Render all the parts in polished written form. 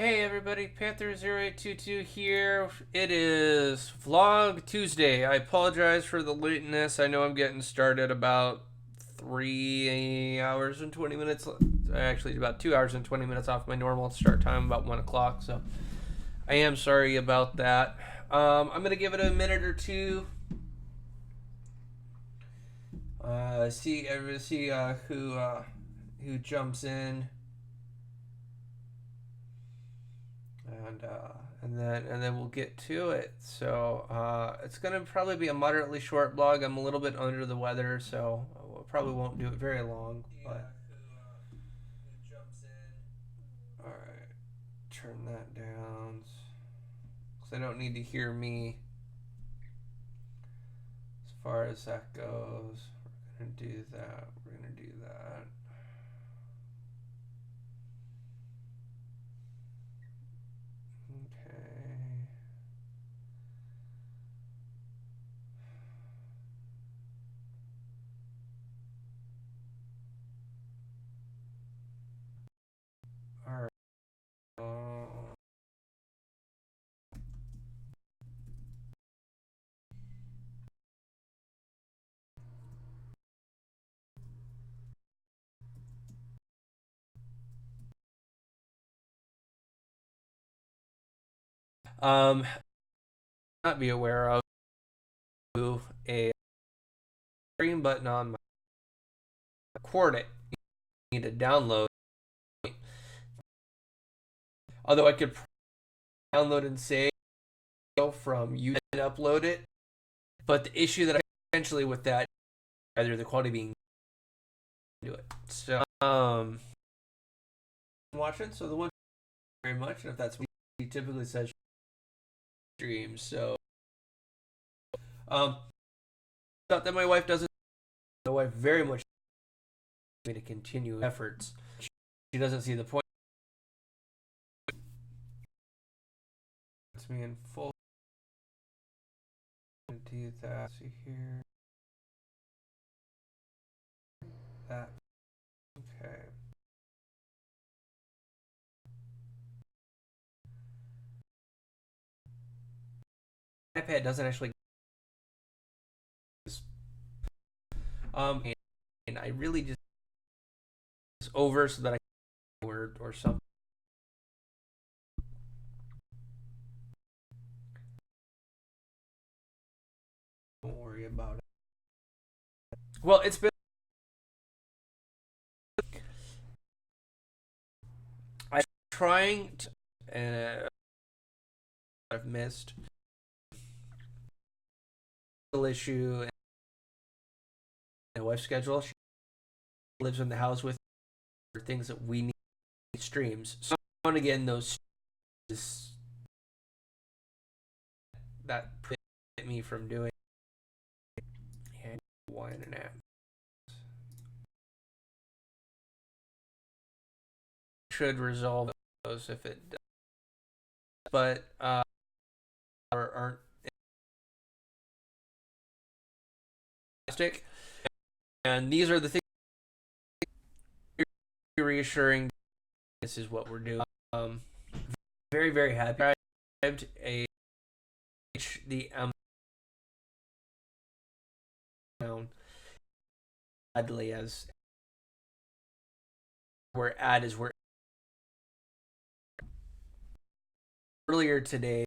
Hey everybody, Panther0822 here. It is Vlog Tuesday. I apologize for the lateness. I know I'm getting started about 3 hours and 20 minutes. Actually, about 2 hours and 20 minutes off my normal start time, about 1 o'clock. So I am sorry about that. I'm going to give it a minute or two. See who jumps in. and and then we'll get to it. So it's gonna probably be a moderately short blog. I'm a little bit under the weather, so we probably won't do it very long. But all right, turn that down because I don't need to hear me as far as that goes. We're gonna do that. We're gonna do that. Okay. All right. Not be aware of a stream button on my record it. You need to download. Although I could download and save from you and upload it, but the issue that I potentially with that either the quality being do it. So watching. So the one very much, and if that's what he typically says streams. So not that my wife doesn't. My wife very much me to continue efforts. She doesn't see the point. It's me in full. Do that. See here. That. Okay. iPad doesn't actually. And I really just it's over so that I can word or something. Don't worry about it. Well, it's been. I'm trying to, and I've missed issue and my wife's schedule. She lives in the house with things that we need streams. So and again, those that prevent me from doing and one and a half. Should resolve those if it does, but aren't fantastic. And these are the things reassuring. This is what we're doing. Very very happy. A the down badly as we're at is we're earlier today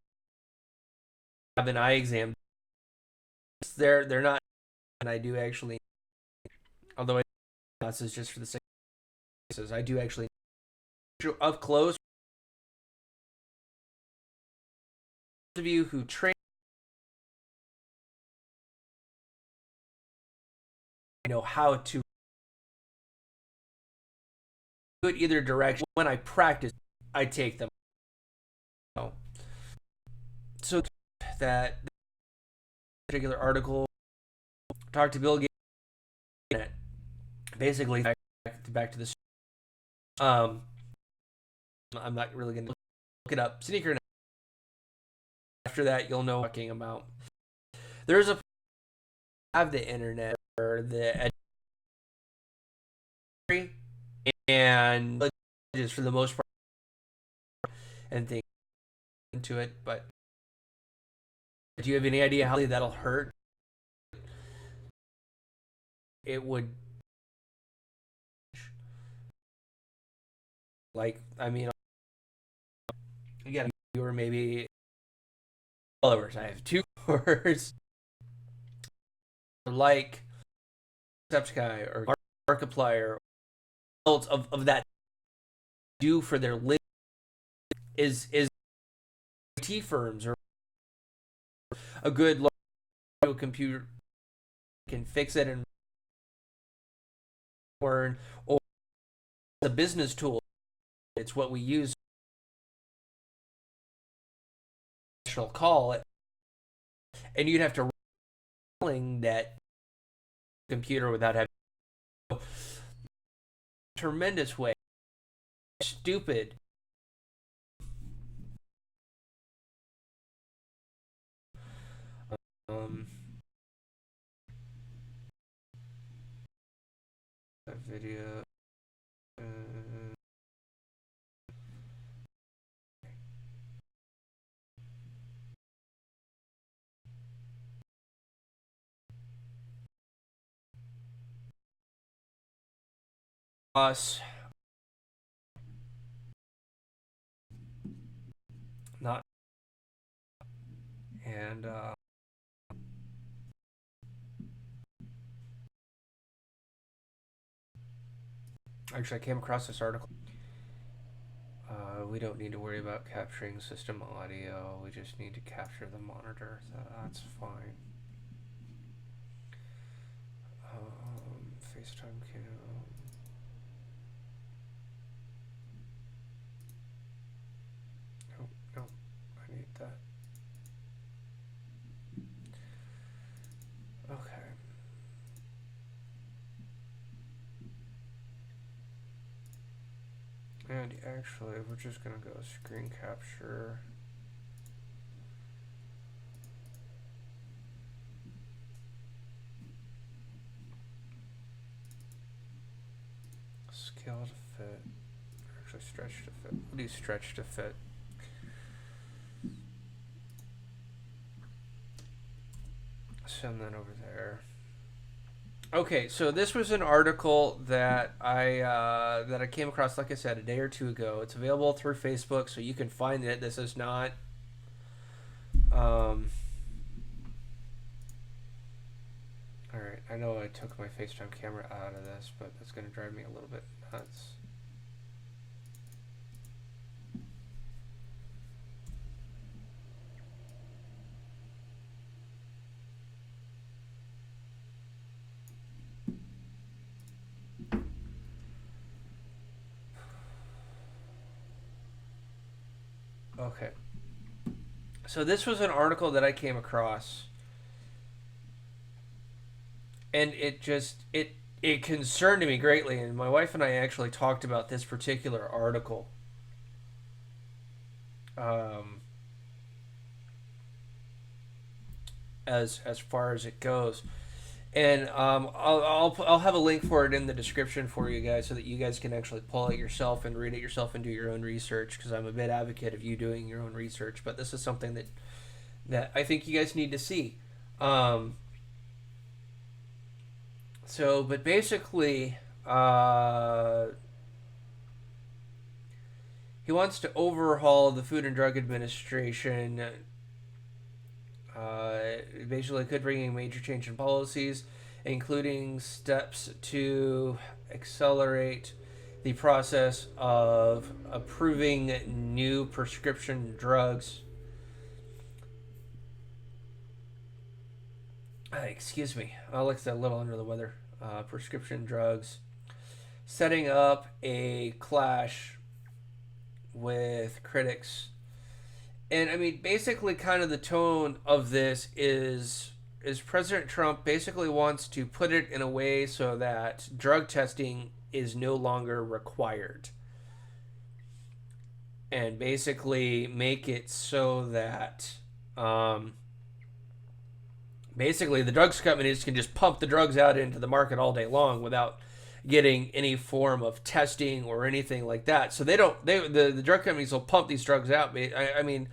have an eye exam. They're not, and I do actually, although this is just for the sake of I do actually up close. Those of you who train, know how to do it either direction. When I practice, I take them. So that particular article, talk to Bill Gates. Basically, back to this. I'm not really gonna look it up. Sneaker. After that, you'll know what I'm talking about. There's a have the internet or the and just for the most part and things into it. But do you have any idea how that'll hurt? It would, like, I mean, again, you were maybe followers. I have 2 followers like Sepsky or Markiplier, of that do for their living is IT firms or a good computer can fix it and learn, or a business tool. It's what we use. Call it, and you'd have to run that computer without having tremendous way. Stupid. That video. Us. Not. And actually, I came across this article. We don't need to worry about capturing system audio. We just need to capture the monitor. So that's fine. FaceTime cam. No, I need that. Okay. And actually, we're just gonna go screen capture. Scale to fit. Actually, stretch to fit. We'll do stretch to fit. Send that over there. Okay, so this was an article that I came across, like I said, a day or 2 ago. It's available through Facebook, so you can find it. This is not. All right, I know I took my FaceTime camera out of this, but that's going to drive me a little bit nuts. Okay. So this was an article that I came across, and it concerned me greatly, and my wife and I actually talked about this particular article. As far as it goes, and I'll have a link for it in the description for you guys so that you guys can actually pull it yourself and read it yourself and do your own research, because I'm a big advocate of you doing your own research. But this is something that I think you guys need to see. So, but basically, he wants to overhaul the Food and Drug Administration. Basically, could bring a major change in policies, including steps to accelerate the process of approving new prescription drugs. Excuse me, Alex, a little under the weather. Prescription drugs, setting up a clash with critics. And I mean, basically, kind of the tone of this is President Trump basically wants to put it in a way so that drug testing is no longer required, and basically make it so that basically the drugs companies can just pump the drugs out into the market all day long without getting any form of testing or anything like that. So they don't. The drug companies will pump these drugs out. I mean,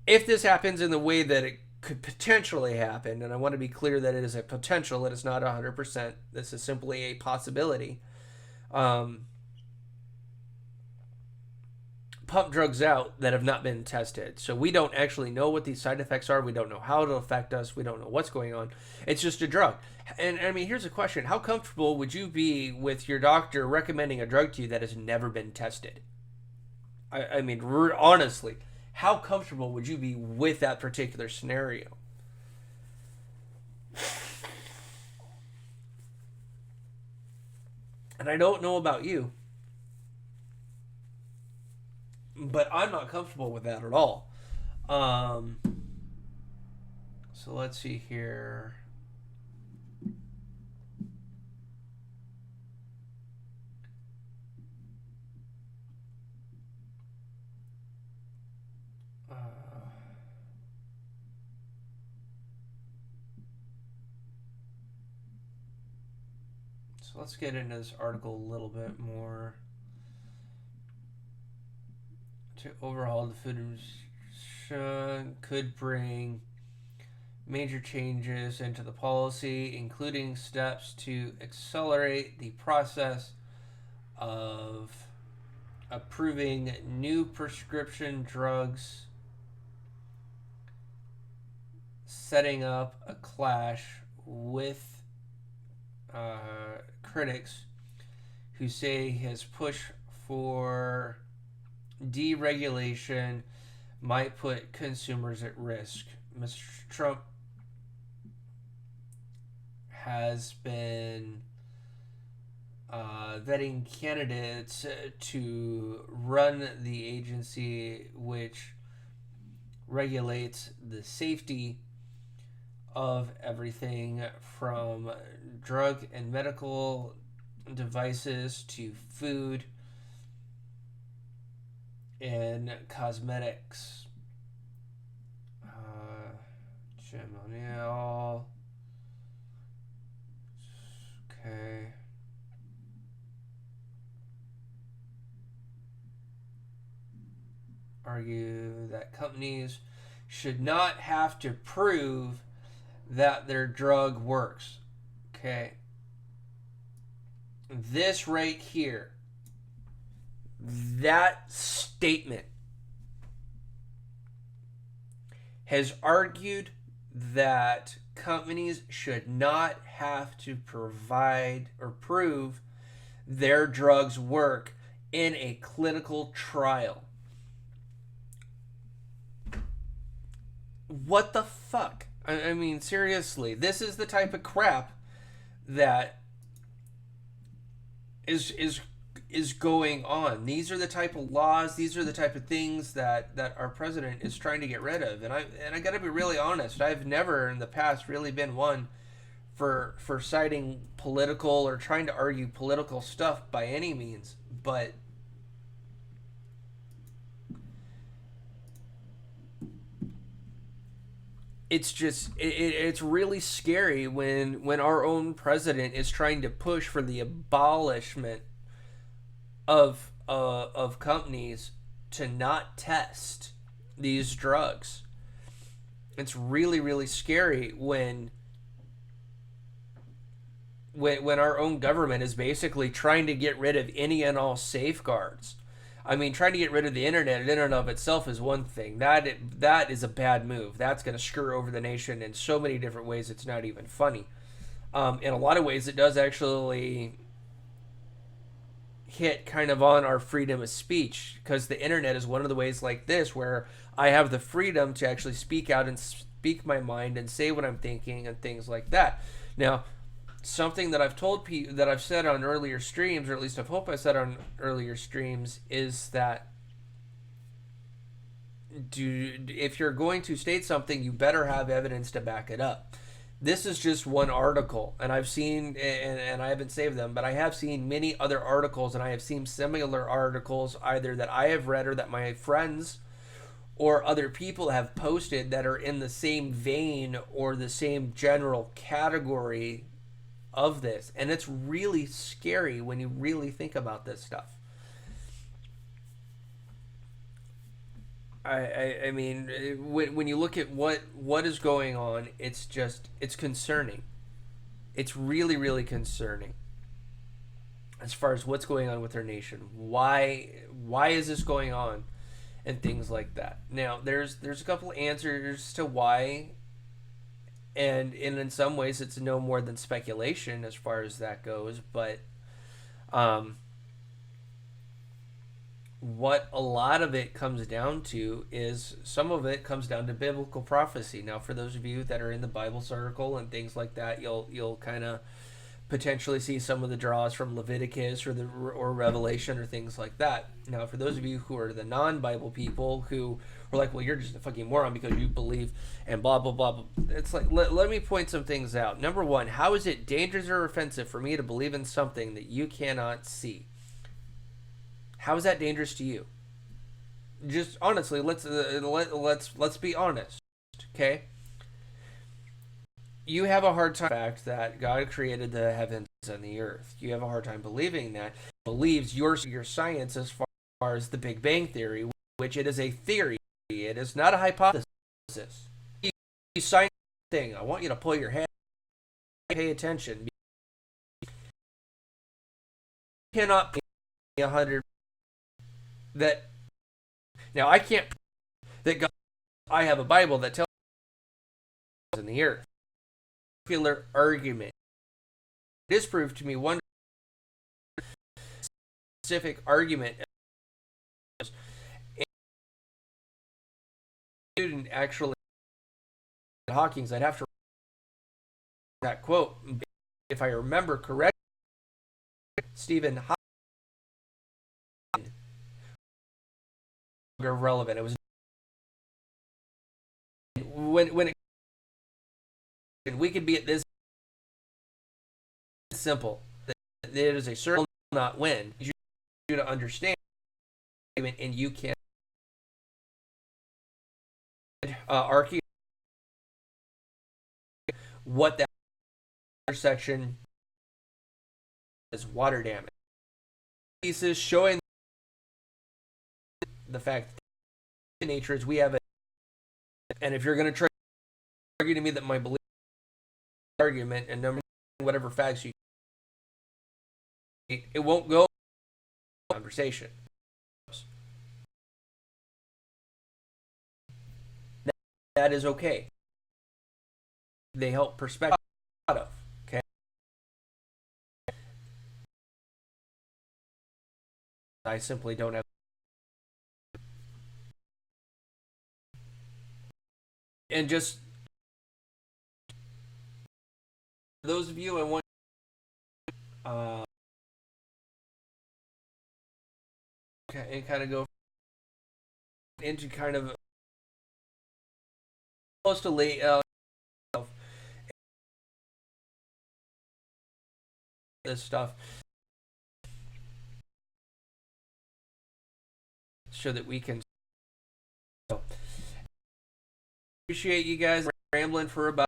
if this happens in the way that it could potentially happen, and I want to be clear that it is a potential, it is not 100%. This is simply a possibility. Pump drugs out that have not been tested. So we don't actually know what these side effects are. We don't know how it'll affect us. We don't know what's going on. It's just a drug. And I mean, here's a question. How comfortable would you be with your doctor recommending a drug to you that has never been tested? I mean, honestly, how comfortable would you be with that particular scenario? And I don't know about you, but I'm not comfortable with that at all. So let's see here. So let's get into this article a little bit more. To overhaul the food industry could bring major changes into the policy, including steps to accelerate the process of approving new prescription drugs, setting up a clash with critics who say his push for deregulation might put consumers at risk. Mr. Trump has been vetting candidates to run the agency which regulates the safety of everything from drug and medical devices to food and cosmetics. Jim O'Neill. Okay. Argue that companies should not have to prove that their drug works. Okay. This right here, that statement has argued that companies should not have to provide or prove their drugs work in a clinical trial. What the fuck? I mean, seriously, this is the type of crap that is going on. These are the type of laws, these are the type of things that our president is trying to get rid of. And I got to be really honest, I've never in the past really been one for citing political or trying to argue political stuff by any means, but it's just it's really scary when our own president is trying to push for the abolishment of companies to not test these drugs. It's really scary when our own government is basically trying to get rid of any and all safeguards. I mean, trying to get rid of the internet in and of itself is one thing. That is a bad move. That's going to screw over the nation in so many different ways. It's not even funny. In a lot of ways, it does actually hit kind of on our freedom of speech, because the internet is one of the ways like this where I have the freedom to actually speak out and speak my mind and say what I'm thinking and things like that. Now, something that I've told people, that I've said on earlier streams, or at least I hope I said on earlier streams, is that if you're going to state something, you better have evidence to back it up. This is just one article, and I've seen, and I haven't saved them, but I have seen many other articles, and I have seen similar articles either that I have read or that my friends or other people have posted that are in the same vein or the same general category of this, and it's really scary when you really think about this stuff. I mean, when you look at what is going on, it's concerning. It's really really concerning as far as what's going on with our nation. Why is this going on, and things like that. Now, there's a couple answers to why, and in some ways it's no more than speculation as far as that goes. But um, what a lot of it comes down to is some of it comes down to biblical prophecy. Now, for those of you that are in the Bible circle and things like that, you'll kind of potentially see some of the draws from Leviticus or Revelation or things like that. Now, for those of you who are the non-Bible people who are like, well, you're just a fucking moron because you believe and blah blah blah, it's like, let me point some things out. Number one, how is it dangerous or offensive for me to believe in something that you cannot see? How is that dangerous to you? Just honestly, let's be honest, okay? You have a hard time with the fact that God created the heavens and the earth. You have a hard time believing that. Believes your science as far as the Big Bang Theory, which it is a theory. It is not a hypothesis. You science thing. I want you to pull your head, pay attention. You cannot be 100 that now I can't that God. I have a Bible that tells in the earth. Popular argument disproved to me one specific argument. Student actually Hawking's. I'd have to that quote if I remember correctly. Stephen Hawking relevant. It was when it, we could be at this simple. There is a certain not when you to understand, and you can argue what that intersection is water damage. Pieces showing the fact that nature is we have it, and if you're going to try to argue to me that my belief argument and number whatever facts you it won't go conversation. That is okay. They help perspective out of. Okay. I simply don't have. And just those of you I want and kind of go into kind of close to late this stuff so that we can appreciate you guys rambling for about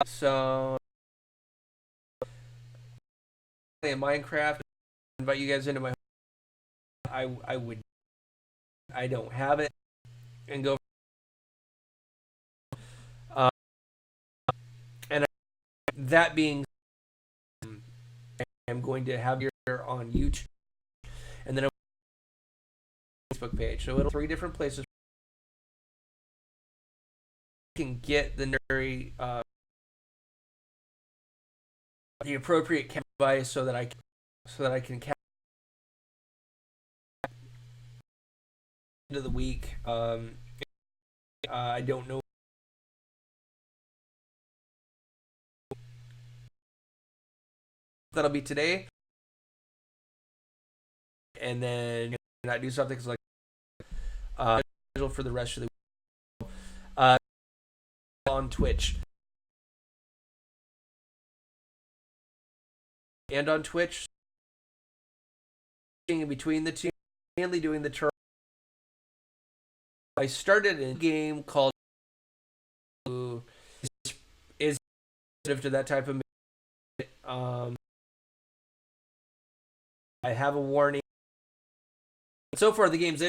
so in Minecraft. Invite you guys into my I don't have it and go and that being I'm going to have your on YouTube and then a Facebook page, so it'll 3 different places you can get the very the appropriate device so that I can count into the week. I don't know. That'll be today, and then I do something like schedule for the rest of the week. On Twitch and on Twitch, in between the two, mainly doing the turn. I started a game called is to that type of Um, I have a warning. So far, the game's